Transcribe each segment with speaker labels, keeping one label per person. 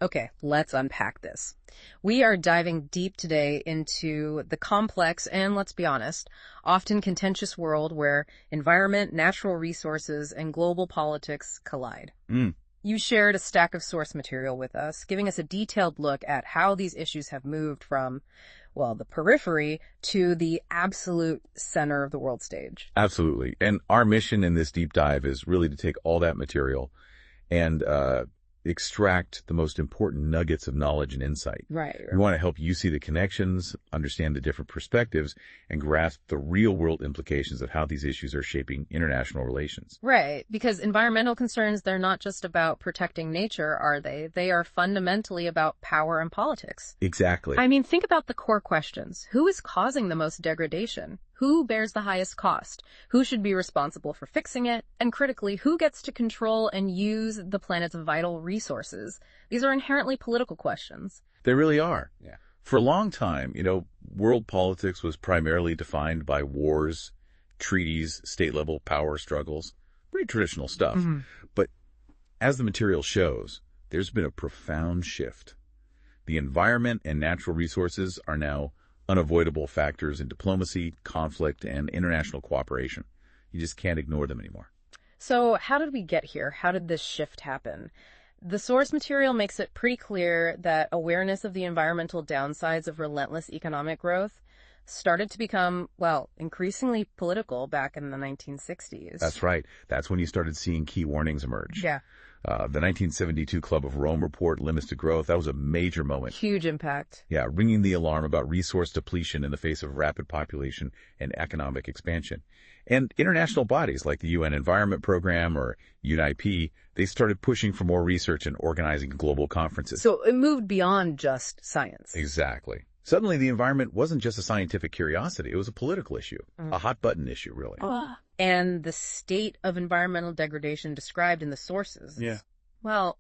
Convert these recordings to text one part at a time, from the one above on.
Speaker 1: Okay, let's unpack this. We are diving deep today into the complex and, let's be honest, often contentious world where environment, natural resources, and global politics collide.
Speaker 2: Mm,
Speaker 1: You shared a stack of source material with us, giving us a detailed look at how these issues have moved from, well, the periphery to the absolute center of the world stage.
Speaker 2: absolutely. And our mission in this deep dive is really to take all that material and extract the most important nuggets of knowledge and insight.
Speaker 1: Right.
Speaker 2: We want to help you see the connections, understand the different perspectives, and grasp the real-world implications of how these issues are shaping international relations.
Speaker 1: Right, because environmental concerns, they're not just about protecting nature, are they? They are fundamentally about power and politics.
Speaker 2: Exactly.
Speaker 1: I mean, think about the core questions. Who is causing the most degradation? Who bears the highest cost? Who should be responsible for fixing it? And critically, who gets to control and use the planet's vital resources? These are inherently political questions.
Speaker 2: They really are.
Speaker 1: Yeah.
Speaker 2: For a long time, world politics was primarily defined by wars, treaties, state-level power struggles, pretty traditional stuff. But as the material shows, there's been a profound shift. The environment and natural resources are now unavoidable factors in diplomacy, conflict, and international cooperation. You just can't ignore them anymore.
Speaker 1: So how did we get here? How did this shift happen? The source material makes it pretty clear that awareness of the environmental downsides of relentless economic growth started to become, well, increasingly political back in the 1960s.
Speaker 2: That's right. That's when you started seeing key warnings emerge.
Speaker 1: Yeah.
Speaker 2: The 1972 Club of Rome report, Limits to Growth, that was a major moment.
Speaker 1: Huge impact.
Speaker 2: Yeah, ringing the alarm about resource depletion in the face of rapid population and economic expansion. And international bodies like the UN Environment Program or UNIP, they started pushing for more research and organizing global conferences.
Speaker 1: So it moved beyond just science.
Speaker 2: Exactly. Suddenly, the environment wasn't just a scientific curiosity. It was a political issue, a hot-button issue, really.
Speaker 1: And the state of environmental degradation described in the sources.
Speaker 2: Yeah.
Speaker 1: Well,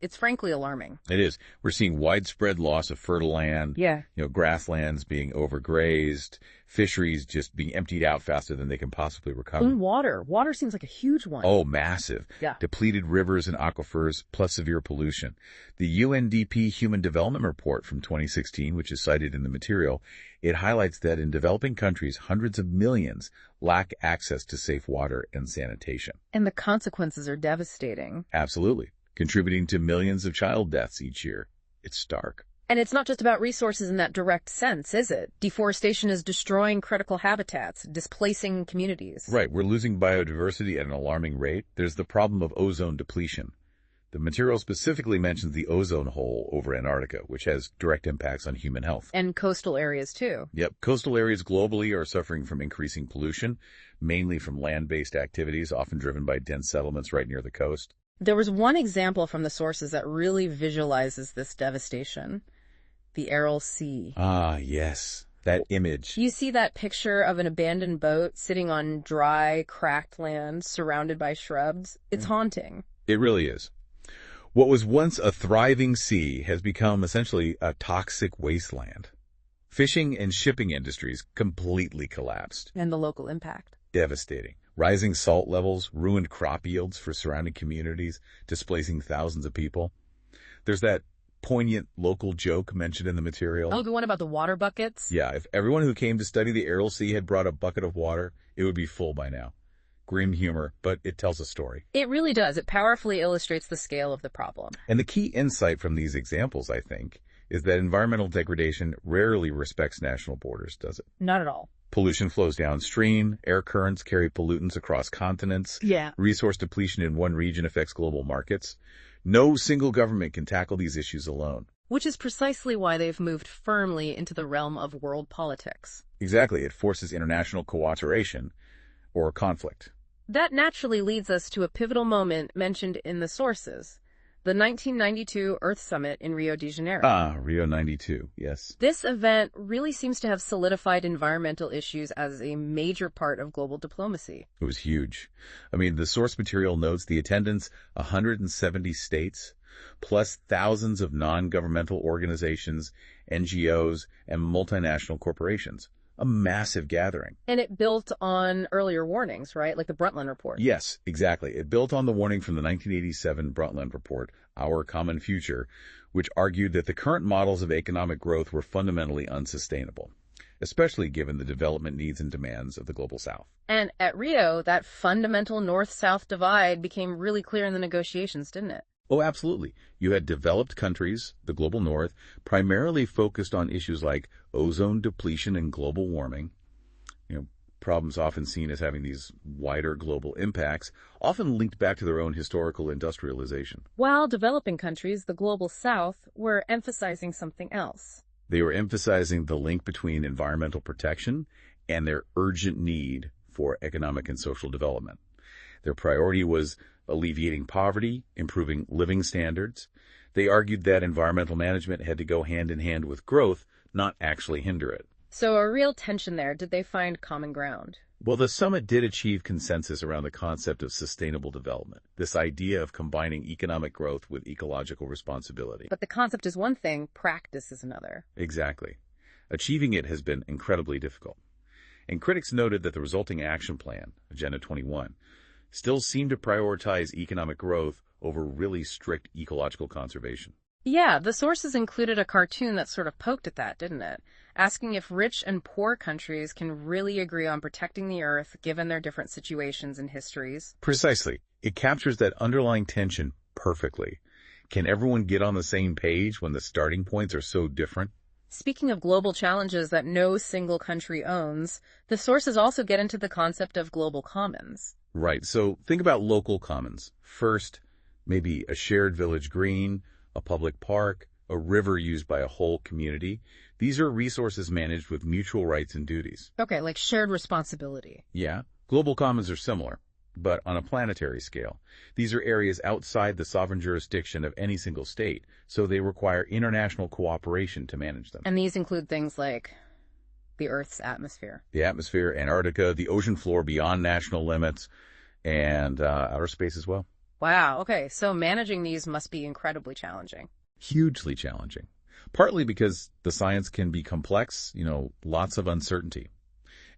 Speaker 1: it's frankly alarming.
Speaker 2: It is. We're seeing widespread loss of fertile land,
Speaker 1: Yeah.
Speaker 2: Grasslands being overgrazed, fisheries just being emptied out faster than they can possibly recover.
Speaker 1: And water. Water seems like a huge one.
Speaker 2: Oh, massive.
Speaker 1: Yeah.
Speaker 2: Depleted rivers and aquifers, plus severe pollution. The UNDP Human Development Report from 2016, which is cited in the material, it highlights that in developing countries, hundreds of millions lack access to safe water and sanitation.
Speaker 1: And the consequences are devastating.
Speaker 2: Absolutely. Contributing to millions of child deaths each year. It's stark.
Speaker 1: And it's not just about resources in that direct sense, is it? Deforestation is destroying critical habitats, displacing communities.
Speaker 2: Right. We're losing biodiversity at an alarming rate. There's the problem of ozone depletion. The material specifically mentions the ozone hole over Antarctica, which has direct impacts on human health.
Speaker 1: And coastal areas, too.
Speaker 2: Yep. Coastal areas globally are suffering from increasing pollution, mainly from land-based activities, often driven by dense settlements right near the coast.
Speaker 1: There was one example from the sources that really visualizes this devastation. The Aral Sea.
Speaker 2: Ah, yes. That image.
Speaker 1: You see that picture of an abandoned boat sitting on dry, cracked land surrounded by shrubs? It's haunting.
Speaker 2: It really is. What was once a thriving sea has become essentially a toxic wasteland. Fishing and shipping industries completely collapsed.
Speaker 1: And the local impact.
Speaker 2: Devastating. Rising salt levels ruined crop yields for surrounding communities, displacing thousands of people. There's that poignant local joke mentioned in the material.
Speaker 1: Oh, the one about the water buckets?
Speaker 2: Yeah, if everyone who came to study the Aral Sea had brought a bucket of water, it would be full by now. Grim humor, but it tells a story.
Speaker 1: It really does. It powerfully illustrates the scale of the problem.
Speaker 2: And the key insight from these examples, I think, is that environmental degradation rarely respects national borders, does it?
Speaker 1: Not at all.
Speaker 2: Pollution flows downstream, air currents carry pollutants across continents,
Speaker 1: Yeah.
Speaker 2: resource depletion in one region affects global markets. No single government can tackle these issues alone.
Speaker 1: Which is precisely why they've moved firmly into the realm of world politics.
Speaker 2: Exactly, it forces international cooperation or conflict.
Speaker 1: That naturally leads us to a pivotal moment mentioned in the sources, the 1992 Earth Summit in Rio de Janeiro.
Speaker 2: Ah, Rio 92, yes.
Speaker 1: This event really seems to have solidified environmental issues as a major part of global diplomacy.
Speaker 2: It was huge. I mean, the source material notes the attendance 170 states, plus thousands of non-governmental organizations, NGOs, and multinational corporations. A massive gathering.
Speaker 1: And it built on earlier warnings, right? Like the Brundtland Report.
Speaker 2: Yes, exactly. It built on the warning from the 1987 Brundtland Report, Our Common Future, which argued that the current models of economic growth were fundamentally unsustainable, especially given the development needs and demands of the global south.
Speaker 1: And at Rio, that fundamental north-south divide became really clear in the negotiations, didn't it?
Speaker 2: Oh, absolutely. You had developed countries, the global north, primarily focused on issues like ozone depletion and global warming, problems often seen as having these wider global impacts, often linked back to their own historical industrialization.
Speaker 1: While developing countries, the global south, were emphasizing something else.
Speaker 2: They were emphasizing the link between environmental protection and their urgent need for economic and social development. Their priority was alleviating poverty, improving living standards. They argued that environmental management had to go hand in hand with growth, not actually hinder it.
Speaker 1: So a real tension there. Did they find common ground?
Speaker 2: Well, the summit did achieve consensus around the concept of sustainable development, this idea of combining economic growth with ecological responsibility.
Speaker 1: But the concept is one thing, practice is another.
Speaker 2: Exactly. Achieving it has been incredibly difficult. And critics noted that the resulting action plan, Agenda 21, still seemed to prioritize economic growth over really strict ecological conservation.
Speaker 1: Yeah, the sources included a cartoon that sort of poked at that, didn't it? Asking if rich and poor countries can really agree on protecting the earth given their different situations and histories.
Speaker 2: Precisely. It captures that underlying tension perfectly. Can everyone get on the same page when the starting points are so different?
Speaker 1: Speaking of global challenges that no single country owns, the sources also get into the concept of global commons.
Speaker 2: Right. So think about local commons. First, maybe a shared village green, a public park, a river used by a whole community. These are resources managed with mutual rights and duties.
Speaker 1: Okay, like shared responsibility.
Speaker 2: Yeah, global commons are similar, but on a planetary scale. These are areas outside the sovereign jurisdiction of any single state, so they require international cooperation to manage them.
Speaker 1: And these include things like the Earth's atmosphere.
Speaker 2: The atmosphere, Antarctica, the ocean floor beyond national limits, and outer space as well.
Speaker 1: Wow, okay, so managing these must be incredibly challenging.
Speaker 2: Hugely challenging. Partly because the science can be complex, lots of uncertainty.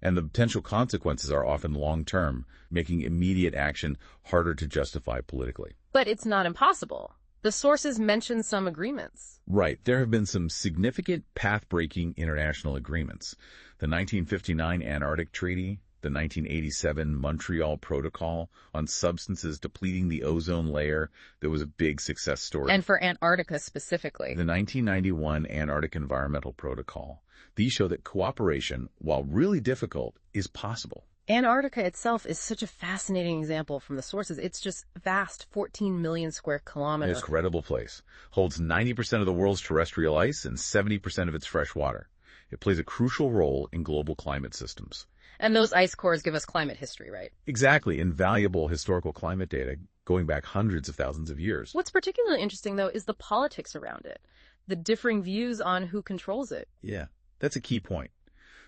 Speaker 2: And the potential consequences are often long-term, making immediate action harder to justify politically.
Speaker 1: But it's not impossible. The sources mention some agreements.
Speaker 2: Right. There have been some significant path-breaking international agreements. The 1959 Antarctic Treaty, the 1987 Montreal Protocol on substances depleting the ozone layer, that was a big success story.
Speaker 1: And for Antarctica specifically.
Speaker 2: The 1991 Antarctic Environmental Protocol. These show that cooperation, while really difficult, is possible.
Speaker 1: Antarctica itself is such a fascinating example from the sources. It's just vast, 14 million square kilometers.
Speaker 2: Incredible place. Holds 90% of the world's terrestrial ice and 70% of its fresh water. It plays a crucial role in global climate systems.
Speaker 1: And those ice cores give us climate history, right?
Speaker 2: Exactly. Invaluable historical climate data going back hundreds of thousands of years.
Speaker 1: What's particularly interesting, though, is the politics around it. The differing views on who controls it.
Speaker 2: Yeah, that's a key point.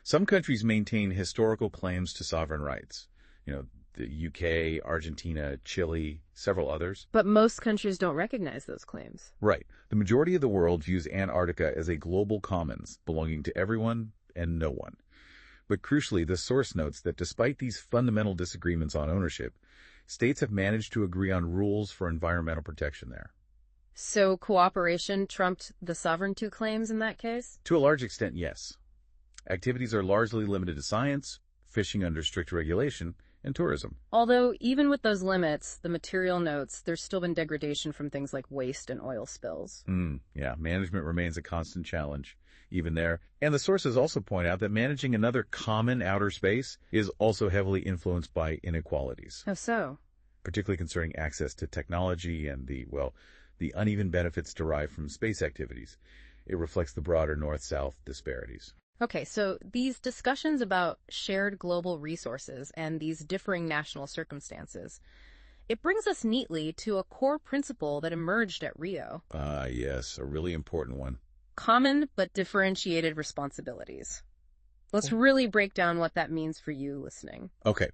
Speaker 2: Some countries maintain historical claims to sovereign rights. The UK, Argentina, Chile, several others.
Speaker 1: But most countries don't recognize those claims.
Speaker 2: Right. The majority of the world views Antarctica as a global commons belonging to everyone and no one. But crucially, the source notes that despite these fundamental disagreements on ownership, states have managed to agree on rules for environmental protection there.
Speaker 1: So cooperation trumped the sovereignty claims in that case?
Speaker 2: To a large extent, yes. Activities are largely limited to science, fishing under strict regulation, and tourism.
Speaker 1: Although, even with those limits, the material notes, there's still been degradation from things like waste and oil spills.
Speaker 2: Yeah, management remains a constant challenge, even there. And the sources also point out that managing another common outer space is also heavily influenced by inequalities.
Speaker 1: How so?
Speaker 2: Particularly concerning access to technology and the uneven benefits derived from space activities. It reflects the broader north-south disparities.
Speaker 1: Okay, so these discussions about shared global resources and these differing national circumstances, it brings us neatly to a core principle that emerged at Rio.
Speaker 2: Yes, a really important one.
Speaker 1: Common but differentiated responsibilities. Let's really break down what that means for you listening.
Speaker 2: Okay,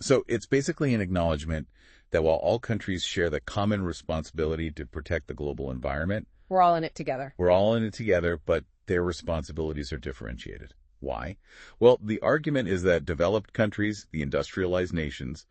Speaker 2: so it's basically an acknowledgement that while all countries share the common responsibility to protect the global environment,
Speaker 1: We're all in it together.
Speaker 2: we're all in it together, but their responsibilities are differentiated. Why? Well, the argument is that developed countries, the industrialized nations,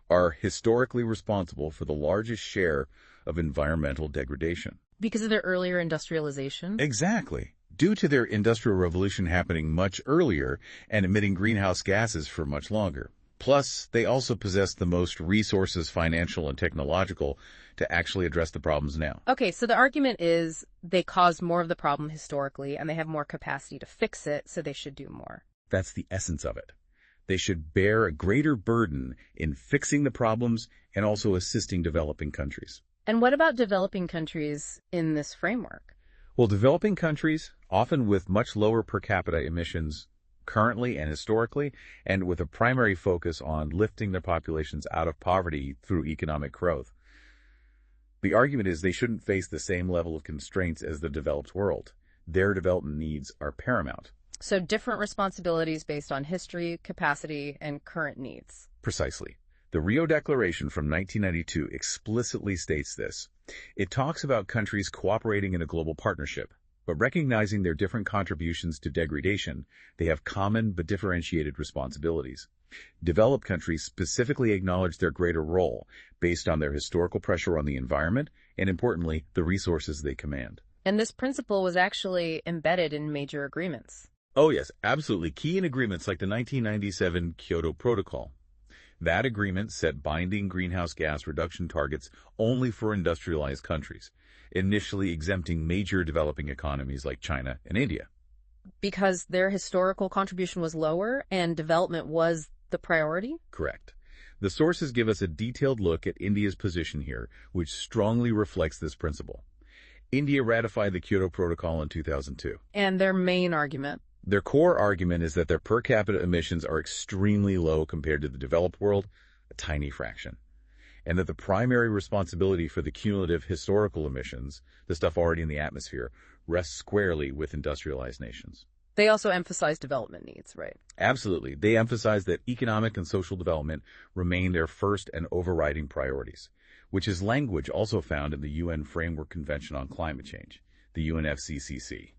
Speaker 2: are historically responsible for the largest share of environmental degradation.
Speaker 1: Because of their earlier industrialization?
Speaker 2: Exactly. Due to their industrial revolution happening much earlier and emitting greenhouse gases for much longer. Plus, they also possess the most resources, financial and technological, to actually address the problems now.
Speaker 1: Okay, so the argument is they caused more of the problem historically, and they have more capacity to fix it, so they should do more.
Speaker 2: That's the essence of it. They should bear a greater burden in fixing the problems and also assisting developing countries.
Speaker 1: And what about developing countries in this framework?
Speaker 2: Well, developing countries, often with much lower per capita emissions currently and historically, and with a primary focus on lifting their populations out of poverty through economic growth. The argument is they shouldn't face the same level of constraints as the developed world. Their development needs are paramount.
Speaker 1: So different responsibilities based on history, capacity, and current needs.
Speaker 2: Precisely. The Rio Declaration from 1992 explicitly states this. It talks about countries cooperating in a global partnership, but recognizing their different contributions to degradation, they have common but differentiated responsibilities. Developed countries specifically acknowledge their greater role based on their historical pressure on the environment and, importantly, the resources they command.
Speaker 1: And this principle was actually embedded in major agreements.
Speaker 2: Oh yes, absolutely. Key in agreements like the 1997 Kyoto Protocol. That agreement set binding greenhouse gas reduction targets only for industrialized countries, initially exempting major developing economies like China and India.
Speaker 1: Because their historical contribution was lower and development was the priority?
Speaker 2: Correct. The sources give us a detailed look at India's position here, which strongly reflects this principle. India ratified the Kyoto Protocol in 2002.
Speaker 1: And their main argument?
Speaker 2: Their core argument is that their per capita emissions are extremely low compared to the developed world, a tiny fraction, and that the primary responsibility for the cumulative historical emissions, the stuff already in the atmosphere, rests squarely with industrialized nations.
Speaker 1: They also emphasize development needs, right?
Speaker 2: Absolutely. They emphasize that economic and social development remain their first and overriding priorities, which is language also found in the UN Framework Convention on Climate Change, the UNFCCC.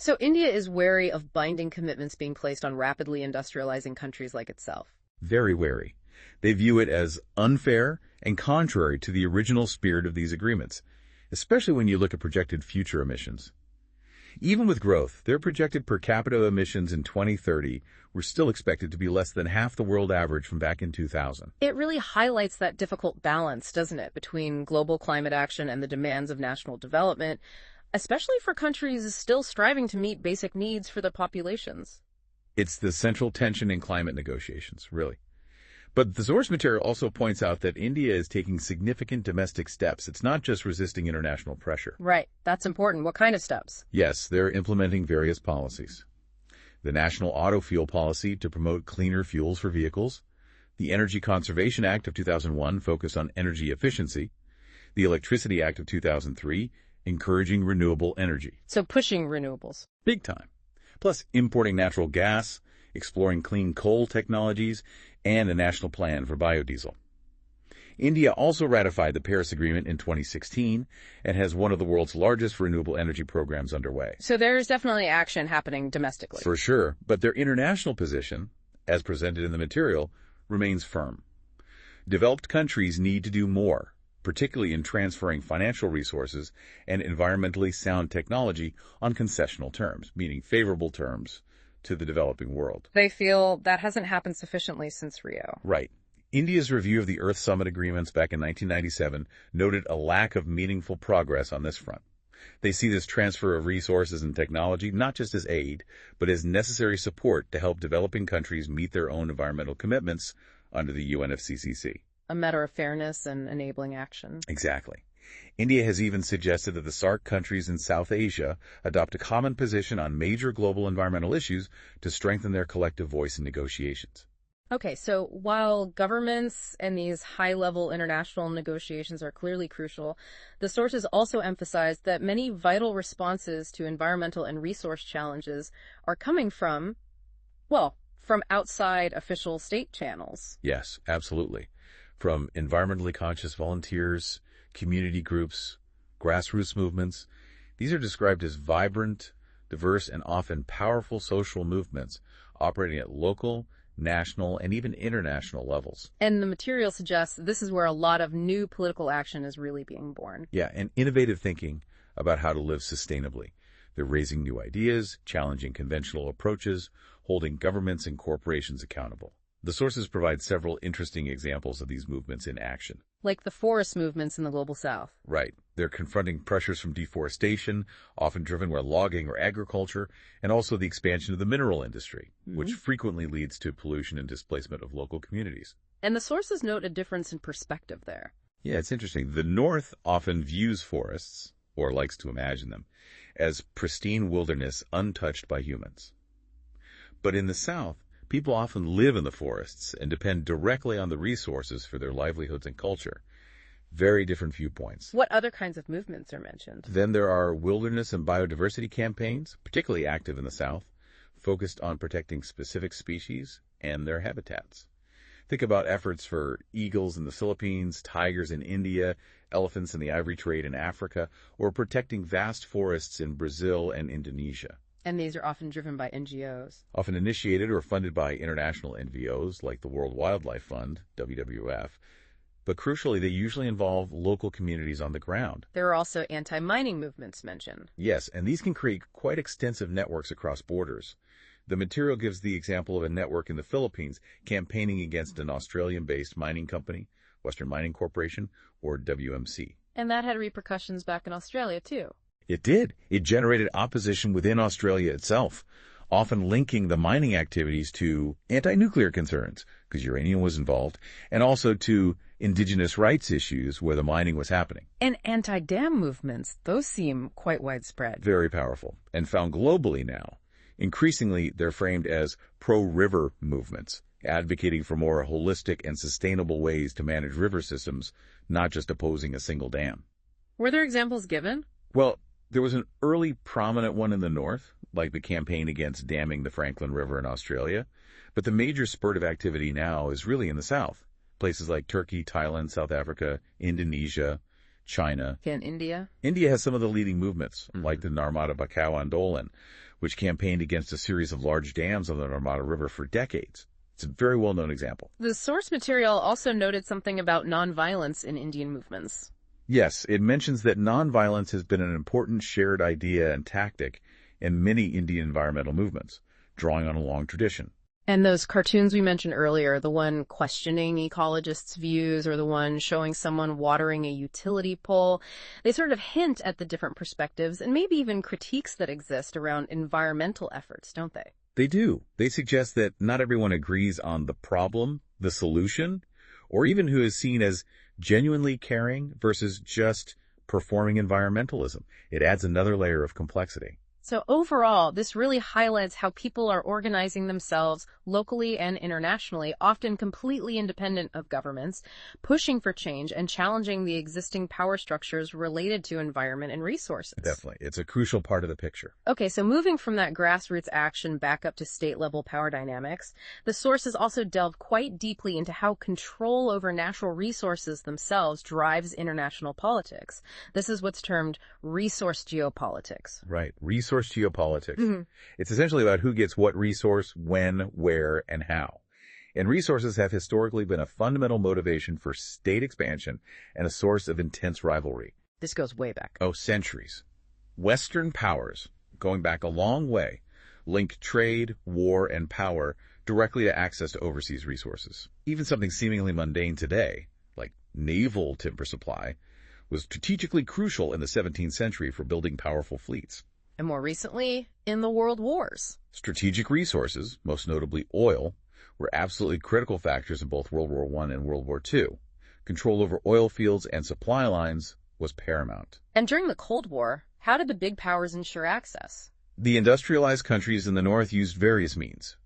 Speaker 1: So India is wary of binding commitments being placed on rapidly industrializing countries like itself.
Speaker 2: Very wary. They view it as unfair and contrary to the original spirit of these agreements, especially when you look at projected future emissions. Even with growth, their projected per capita emissions in 2030 were still expected to be less than half the world average from back in 2000.
Speaker 1: It really highlights that difficult balance, doesn't it, between global climate action and the demands of national development, especially for countries still striving to meet basic needs for their populations.
Speaker 2: It's the central tension in climate negotiations, really. But the source material also points out that India is taking significant domestic steps. It's not just resisting international pressure.
Speaker 1: Right. That's important. What kind of steps?
Speaker 2: Yes, they're implementing various policies. The National Auto Fuel Policy to promote cleaner fuels for vehicles, the Energy Conservation Act of 2001 focused on energy efficiency, the Electricity Act of 2003 encouraging renewable energy.
Speaker 1: So pushing renewables.
Speaker 2: Big time. Plus importing natural gas, exploring clean coal technologies, and a national plan for biodiesel. India also ratified the Paris Agreement in 2016 and has one of the world's largest renewable energy programs underway.
Speaker 1: So there's definitely action happening domestically.
Speaker 2: For sure, but their international position, as presented in the material, remains firm. Developed countries need to do more, particularly in transferring financial resources and environmentally sound technology on concessional terms, meaning favorable terms, to the developing world.
Speaker 1: They feel that hasn't happened sufficiently since Rio.
Speaker 2: Right. India's review of the Earth Summit agreements back in 1997 noted a lack of meaningful progress on this front. They see this transfer of resources and technology not just as aid, but as necessary support to help developing countries meet their own environmental commitments under the UNFCCC.
Speaker 1: A matter of fairness and enabling action.
Speaker 2: Exactly. India has even suggested that the SAARC countries in South Asia adopt a common position on major global environmental issues to strengthen their collective voice in negotiations.
Speaker 1: Okay, so while governments and these high-level international negotiations are clearly crucial, the sources also emphasize that many vital responses to environmental and resource challenges are coming from outside official state channels.
Speaker 2: Yes, absolutely. From environmentally conscious volunteers, community groups, grassroots movements. These are described as vibrant, diverse, and often powerful social movements operating at local, national, and even international levels.
Speaker 1: And the material suggests this is where a lot of new political action is really being born.
Speaker 2: Yeah, and innovative thinking about how to live sustainably. They're raising new ideas, challenging conventional approaches, holding governments and corporations accountable. The sources provide several interesting examples of these movements in action.
Speaker 1: Like the forest movements in the Global South.
Speaker 2: Right. They're confronting pressures from deforestation, often driven by logging or agriculture, and also the expansion of the mineral industry, which frequently leads to pollution and displacement of local communities.
Speaker 1: And the sources note a difference in perspective there.
Speaker 2: Yeah, it's interesting. The North often views forests, or likes to imagine them, as pristine wilderness untouched by humans. But in the South, people often live in the forests and depend directly on the resources for their livelihoods and culture. Very different viewpoints.
Speaker 1: What other kinds of movements are mentioned?
Speaker 2: Then there are wilderness and biodiversity campaigns, particularly active in the South, focused on protecting specific species and their habitats. Think about efforts for eagles in the Philippines, tigers in India, elephants in the ivory trade in Africa, or protecting vast forests in Brazil and Indonesia.
Speaker 1: And these are often driven by NGOs.
Speaker 2: Often initiated or funded by international NGOs like the World Wildlife Fund, WWF, but crucially, they usually involve local communities on the ground.
Speaker 1: There are also anti-mining movements mentioned.
Speaker 2: Yes, and these can create quite extensive networks across borders. The material gives the example of a network in the Philippines campaigning against an Australian-based mining company, Western Mining Corporation, or WMC.
Speaker 1: And that had repercussions back in Australia, too.
Speaker 2: It did. It generated opposition within Australia itself, often linking the mining activities to anti-nuclear concerns, because uranium was involved, and also to indigenous rights issues where the mining was happening.
Speaker 1: And anti-dam movements, those seem quite widespread.
Speaker 2: Very powerful, and found globally now. Increasingly, they're framed as pro-river movements, advocating for more holistic and sustainable ways to manage river systems, not just opposing a single dam.
Speaker 1: Were there examples given?
Speaker 2: Well, there was an early prominent one in the North, like the campaign against damming the Franklin River in Australia, but the major spurt of activity now is really in the South. Places like Turkey, Thailand, South Africa, Indonesia, China.
Speaker 1: In India?
Speaker 2: India has some of the leading movements, like the Narmada Bachao Andolan, which campaigned against a series of large dams on the Narmada River for decades. It's a very well-known example.
Speaker 1: The source material also noted something about nonviolence in Indian movements.
Speaker 2: Yes, it mentions that nonviolence has been an important shared idea and tactic in many Indian environmental movements, drawing on a long tradition.
Speaker 1: And those cartoons we mentioned earlier, the one questioning ecologists' views or the one showing someone watering a utility pole, they sort of hint at the different perspectives and maybe even critiques that exist around environmental efforts, don't they?
Speaker 2: They do. They suggest that not everyone agrees on the problem, the solution, or even who is seen as genuinely caring versus just performing environmentalism. It adds another layer of complexity.
Speaker 1: So overall, this really highlights how people are organizing themselves locally and internationally, often completely independent of governments, pushing for change and challenging the existing power structures related to environment and resources.
Speaker 2: Definitely. It's a crucial part of the picture.
Speaker 1: Okay, so moving from that grassroots action back up to state-level power dynamics, the sources also delve quite deeply into how control over natural resources themselves drives international politics. This is what's termed resource geopolitics.
Speaker 2: Right. Resource geopolitics. It's essentially about who gets what resource, when, where, and how. And resources have historically been a fundamental motivation for state expansion and a source of intense rivalry.
Speaker 1: This goes way back.
Speaker 2: Oh, centuries. Western powers, going back a long way, link trade, war, and power directly to access to overseas resources. Even something seemingly mundane today, like naval timber supply, was strategically crucial in the 17th century for building powerful fleets.
Speaker 1: And more recently, in the world wars.
Speaker 2: Strategic resources, most notably oil, were absolutely critical factors in both World War I and World War II. Control over oil fields and supply lines was paramount.
Speaker 1: And during the Cold War, how did the big powers ensure access?
Speaker 2: The industrialized countries in the North used various means,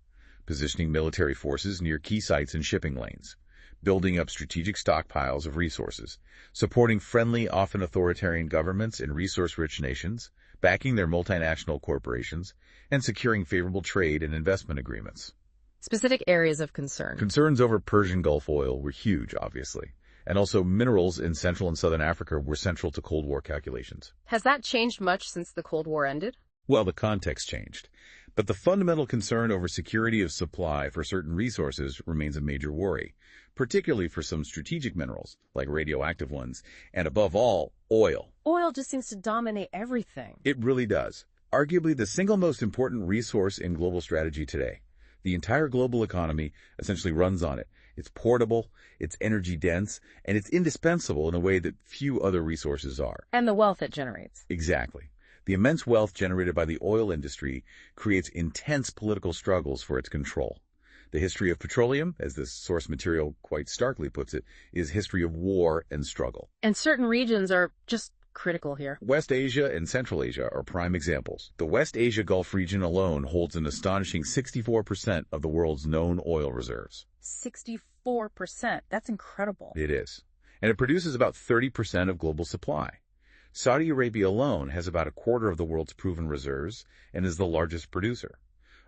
Speaker 2: positioning military forces near key sites and shipping lanes, building up strategic stockpiles of resources, supporting friendly, often authoritarian governments in resource-rich nations, backing their multinational corporations, and securing favorable trade and investment agreements.
Speaker 1: Specific areas of concern.
Speaker 2: Concerns over Persian Gulf oil were huge, obviously, and also minerals in Central and Southern Africa were central to Cold War calculations.
Speaker 1: Has that changed much since the Cold War ended?
Speaker 2: Well, the context changed. But the fundamental concern over security of supply for certain resources remains a major worry, particularly for some strategic minerals, like radioactive ones, and above all, oil.
Speaker 1: Oil just seems to dominate everything.
Speaker 2: It really does. Arguably the single most important resource in global strategy today. The entire global economy essentially runs on it. It's portable, it's energy dense, and it's indispensable in a way that few other resources are.
Speaker 1: And the wealth it generates.
Speaker 2: Exactly. The immense wealth generated by the oil industry creates intense political struggles for its control. The history of petroleum, as this source material quite starkly puts it, is history of war and struggle.
Speaker 1: And certain regions are just critical here.
Speaker 2: West Asia and Central Asia are prime examples. The West Asia Gulf region alone holds an astonishing 64% of the world's known oil reserves.
Speaker 1: 64%. That's incredible.
Speaker 2: It is. And it produces about 30% of global supply. Saudi Arabia alone has about a quarter of the world's proven reserves and is the largest producer.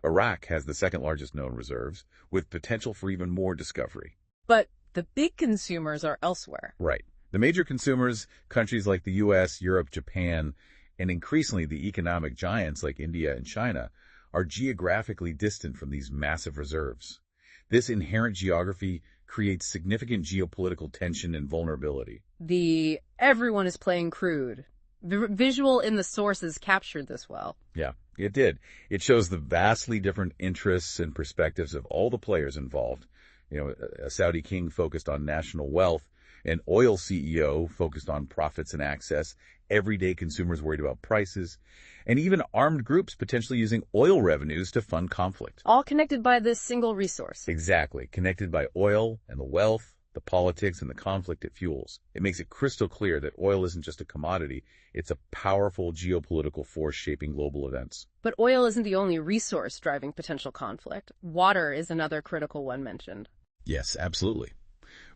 Speaker 2: Iraq has the second largest known reserves, with potential for even more discovery.
Speaker 1: But the big consumers are elsewhere.
Speaker 2: Right. The major consumers, countries like the U.S., Europe, Japan, and increasingly the economic giants like India and China, are geographically distant from these massive reserves. This inherent geography creates significant geopolitical tension and vulnerability.
Speaker 1: The everyone is playing crude. The visual in the sources captured this well.
Speaker 2: Yeah, it did. It shows the vastly different interests and perspectives of all the players involved. A Saudi king focused on national wealth, an oil CEO focused on profits and access, everyday consumers worried about prices, and even armed groups potentially using oil revenues to fund conflict.
Speaker 1: All connected by this single resource.
Speaker 2: Exactly, connected by oil and the wealth, the politics, and the conflict it fuels. It makes it crystal clear that oil isn't just a commodity, it's a powerful geopolitical force shaping global events.
Speaker 1: But oil isn't the only resource driving potential conflict. Water is another critical one mentioned.
Speaker 2: Yes, absolutely.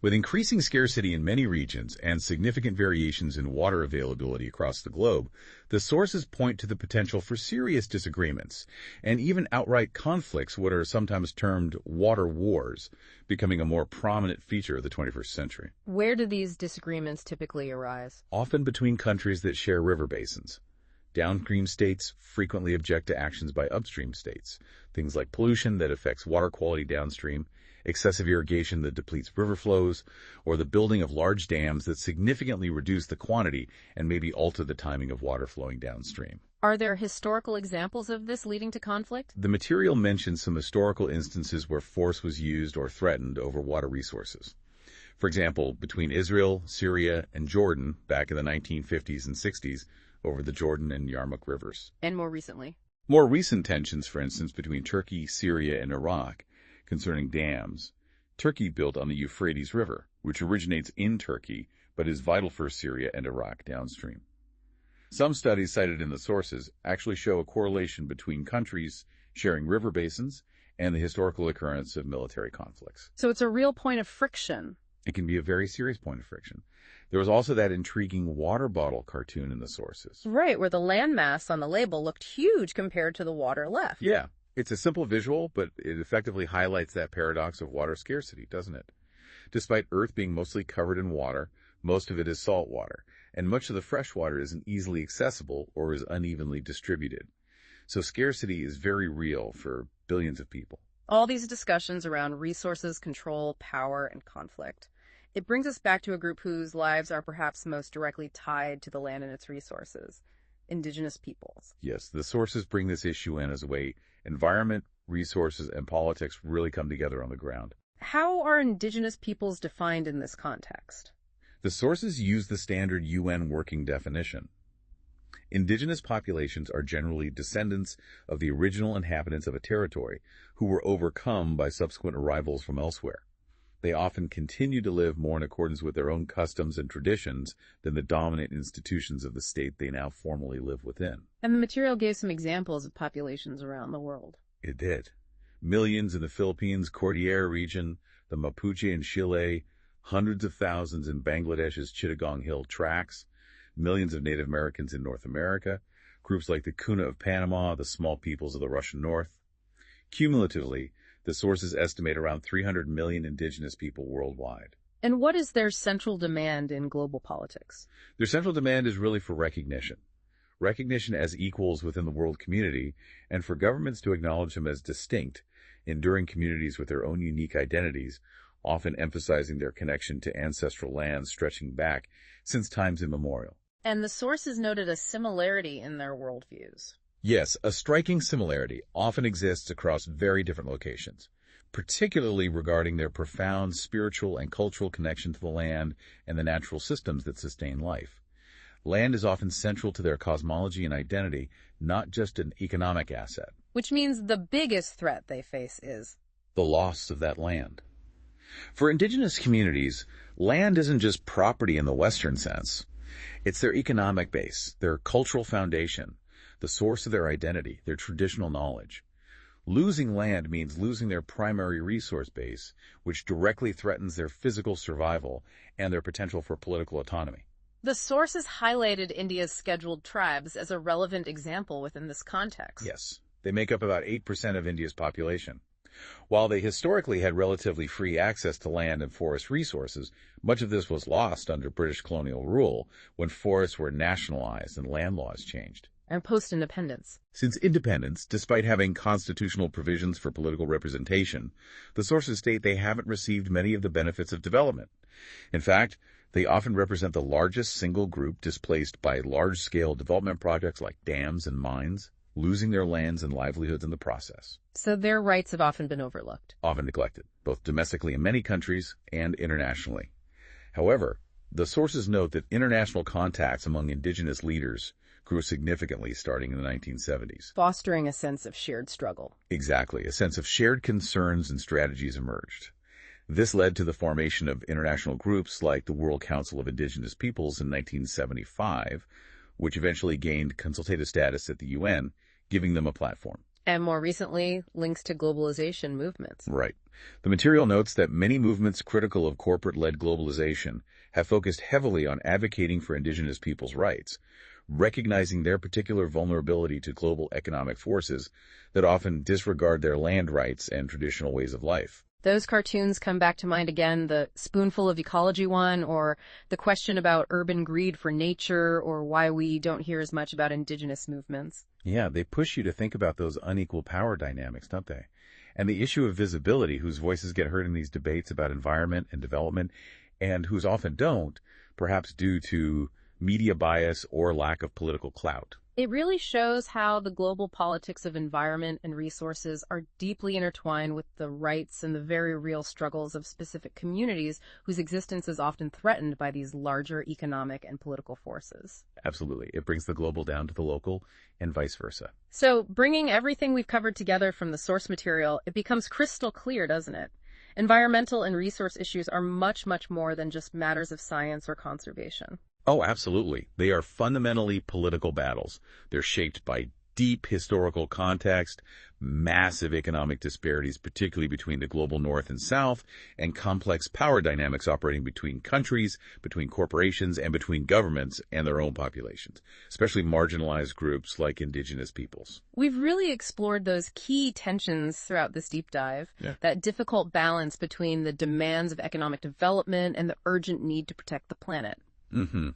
Speaker 2: With increasing scarcity in many regions and significant variations in water availability across the globe, the sources point to the potential for serious disagreements and even outright conflicts, what are sometimes termed water wars, becoming a more prominent feature of the 21st century.
Speaker 1: Where do these disagreements typically arise?
Speaker 2: Often between countries that share river basins. Downstream states frequently object to actions by upstream states, things like pollution that affects water quality downstream, excessive irrigation that depletes river flows, or the building of large dams that significantly reduce the quantity and maybe alter the timing of water flowing downstream.
Speaker 1: Are there historical examples of this leading to conflict?
Speaker 2: The material mentions some historical instances where force was used or threatened over water resources. For example, between Israel, Syria, and Jordan back in the 1950s and 60s over the Jordan and Yarmouk rivers.
Speaker 1: And more recently?
Speaker 2: More recent tensions, for instance, between Turkey, Syria, and Iraq concerning dams. Turkey built on the Euphrates River, which originates in Turkey but is vital for Syria and Iraq downstream. Some studies cited in the sources actually show a correlation between countries sharing river basins and the historical occurrence of military conflicts.
Speaker 1: So it's a real point of friction.
Speaker 2: It can be a very serious point of friction. There was also that intriguing water bottle cartoon in the sources.
Speaker 1: Right, where the landmass on the label looked huge compared to the water left.
Speaker 2: Yeah. It's a simple visual, but it effectively highlights that paradox of water scarcity, doesn't it? Despite Earth being mostly covered in water, most of it is salt water, and much of the fresh water isn't easily accessible or is unevenly distributed. So scarcity is very real for billions of people.
Speaker 1: All these discussions around resources, control, power, and conflict. It brings us back to a group whose lives are perhaps most directly tied to the land and its resources. Indigenous peoples.
Speaker 2: Yes, the sources bring this issue in as a way environment, resources, and politics really come together on the ground.
Speaker 1: How are indigenous peoples defined in this context?
Speaker 2: The sources use the standard UN working definition. Indigenous populations are generally descendants of the original inhabitants of a territory who were overcome by subsequent arrivals from elsewhere. They often continue to live more in accordance with their own customs and traditions than the dominant institutions of the state they now formally live within.
Speaker 1: And the material gave some examples of populations around the world.
Speaker 2: It did. Millions in the Philippines, Cordillera region, the Mapuche in Chile, hundreds of thousands in Bangladesh's Chittagong Hill Tracts, millions of Native Americans in North America, groups like the Kuna of Panama, the small peoples of the Russian North. Cumulatively, the sources estimate around 300 million indigenous people worldwide.
Speaker 1: And what is their central demand in global politics?
Speaker 2: Their central demand is really for recognition. recognition as equals within the world community, and for governments to acknowledge them as distinct, enduring communities with their own unique identities, often emphasizing their connection to ancestral lands stretching back since times immemorial.
Speaker 1: And the sources noted a similarity in their worldviews.
Speaker 2: Yes, a striking similarity often exists across very different locations, particularly regarding their profound spiritual and cultural connection to the land and the natural systems that sustain life. Land is often central to their cosmology and identity, not just an economic asset.
Speaker 1: Which means the biggest threat they face is
Speaker 2: the loss of that land. For indigenous communities, land isn't just property in the Western sense. It's their economic base, their cultural foundation, the source of their identity, their traditional knowledge. Losing land means losing their primary resource base, which directly threatens their physical survival and their potential for political autonomy.
Speaker 1: The sources highlighted India's scheduled tribes as a relevant example within this context.
Speaker 2: Yes, they make up about 8% of India's population. While they historically had relatively free access to land and forest resources, much of this was lost under British colonial rule when forests were nationalized and land laws changed.
Speaker 1: And post-independence.
Speaker 2: Since independence, despite having constitutional provisions for political representation, the sources state they haven't received many of the benefits of development. In fact, they often represent the largest single group displaced by large-scale development projects like dams and mines, losing their lands and livelihoods in the process.
Speaker 1: So their rights have often been overlooked.
Speaker 2: Often neglected, both domestically in many countries and internationally. However, the sources note that international contacts among indigenous leaders grew significantly starting in the 1970s.
Speaker 1: Fostering a sense of shared struggle.
Speaker 2: Exactly. A sense of shared concerns and strategies emerged. This led to the formation of international groups like the World Council of Indigenous Peoples in 1975, which eventually gained consultative status at the UN, giving them a platform.
Speaker 1: And more recently, links to globalization movements.
Speaker 2: Right. The material notes that many movements critical of corporate-led globalization have focused heavily on advocating for indigenous peoples' rights, recognizing their particular vulnerability to global economic forces that often disregard their land rights and traditional ways of life.
Speaker 1: Those cartoons come back to mind again, the spoonful of ecology one, or the question about urban greed for nature, or why we don't hear as much about indigenous movements.
Speaker 2: Yeah, they push you to think about those unequal power dynamics, don't they? And the issue of visibility, whose voices get heard in these debates about environment and development, and whose often don't, perhaps due to media bias or lack of political clout.
Speaker 1: It really shows how the global politics of environment and resources are deeply intertwined with the rights and the very real struggles of specific communities whose existence is often threatened by these larger economic and political forces.
Speaker 2: Absolutely. It brings the global down to the local and vice versa.
Speaker 1: So, bringing everything we've covered together from the source material, it becomes crystal clear, doesn't it? Environmental and resource issues are much, much more than just matters of science or conservation.
Speaker 2: Oh, absolutely. They are fundamentally political battles. They're shaped by deep historical context, massive economic disparities, particularly between the global north and south, and complex power dynamics operating between countries, between corporations, and between governments and their own populations, especially marginalized groups like indigenous peoples.
Speaker 1: We've really explored those key tensions throughout this deep dive, that difficult balance between the demands of economic development and the urgent need to protect the planet.
Speaker 2: Mm-hmm.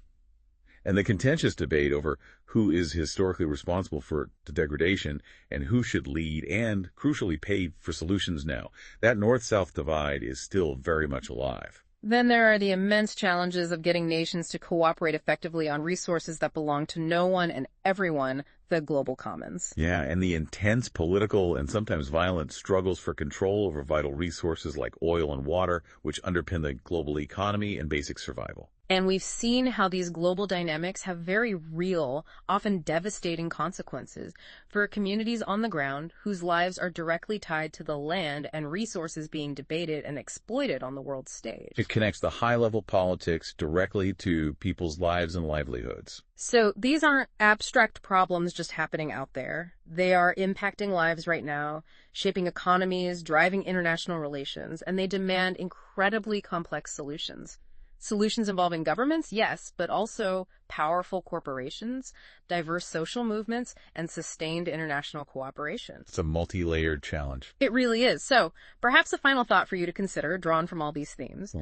Speaker 2: And the contentious debate over who is historically responsible for the degradation and who should lead and, crucially, pay for solutions now. That north-south divide is still very much alive.
Speaker 1: Then there are the immense challenges of getting nations to cooperate effectively on resources that belong to no one and everyone, the global commons.
Speaker 2: Yeah, and the intense political and sometimes violent struggles for control over vital resources like oil and water, which underpin the global economy and basic survival.
Speaker 1: And we've seen how these global dynamics have very real, often devastating consequences for communities on the ground whose lives are directly tied to the land and resources being debated and exploited on the world stage.
Speaker 2: It connects the high-level politics directly to people's lives and livelihoods.
Speaker 1: So these aren't abstract problems just happening out there. They are impacting lives right now, shaping economies, driving international relations, and they demand incredibly complex solutions. Solutions involving governments, yes, but also powerful corporations, diverse social movements, and sustained international cooperation.
Speaker 2: It's a multi-layered challenge.
Speaker 1: It really is. So, perhaps a final thought for you to consider, drawn from all these themes.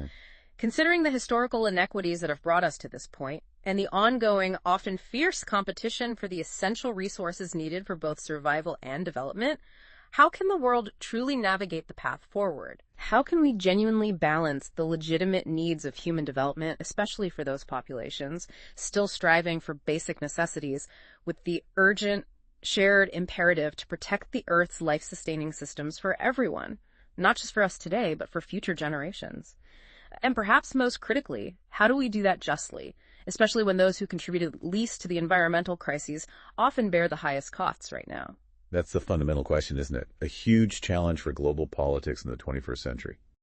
Speaker 1: Considering the historical inequities that have brought us to this point, and the ongoing, often fierce competition for the essential resources needed for both survival and development, how can the world truly navigate the path forward? How can we genuinely balance the legitimate needs of human development, especially for those populations still striving for basic necessities, with the urgent, shared imperative to protect the Earth's life-sustaining systems for everyone, not just for us today, but for future generations? And perhaps most critically, how do we do that justly, especially when those who contributed least to the environmental crises often bear the highest costs right now?
Speaker 2: That's the fundamental question, isn't it? A huge challenge for global politics in the 21st century.